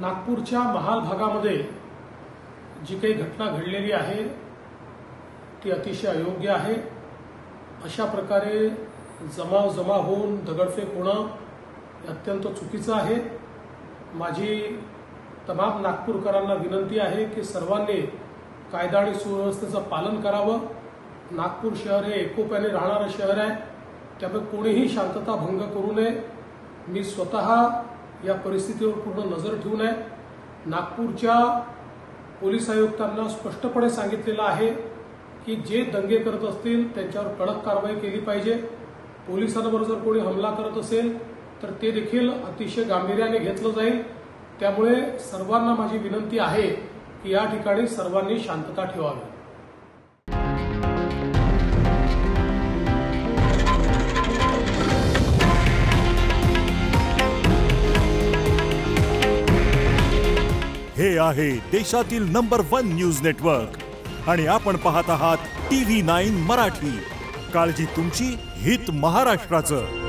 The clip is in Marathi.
नागपूरच्या महाल भागामध्ये जी काही घटना घडलेली आहे ती अतिशय अयोग्य आहे। अशा प्रकारे जमा होऊन दगडफेक होणं अत्यंत चुकीचं आहे। माझी तमाम नागपूरकरांना विनंती आहे की सर्वांनी कायदा आणि सुव्यवस्थेचं पालन करावं। नागपूर शहर हे एकोप्याने राहणारं शहर आहे, त्यामुळे कोणीही शांतता भंग करू नये। मी स्वतः या परिस्थितीवर पूर्ण नजर ठेवून आहे। नागपूरच्या पोलीस आयुक्तांना स्पष्टपणे सांगितलेलं आहे की जे दंगे करत असतील त्यांच्यावर कडक कारवाई केली पाहिजे। पोलिसांवर जर कोणी हमला करत असेल तर ते देखील अतिशय गांभीर्याने घेतलं जाईल। त्यामुळे सर्वांना माझी विनंती आहे की या ठिकाणी सर्वांनी शांतता ठेवावी। हे आहे देशातील नंबर 1 न्यूज नेटवर्क आणि आपण पाहत आहात TV9 मराठी। काळजी तुमची, हित महाराष्ट्राचं।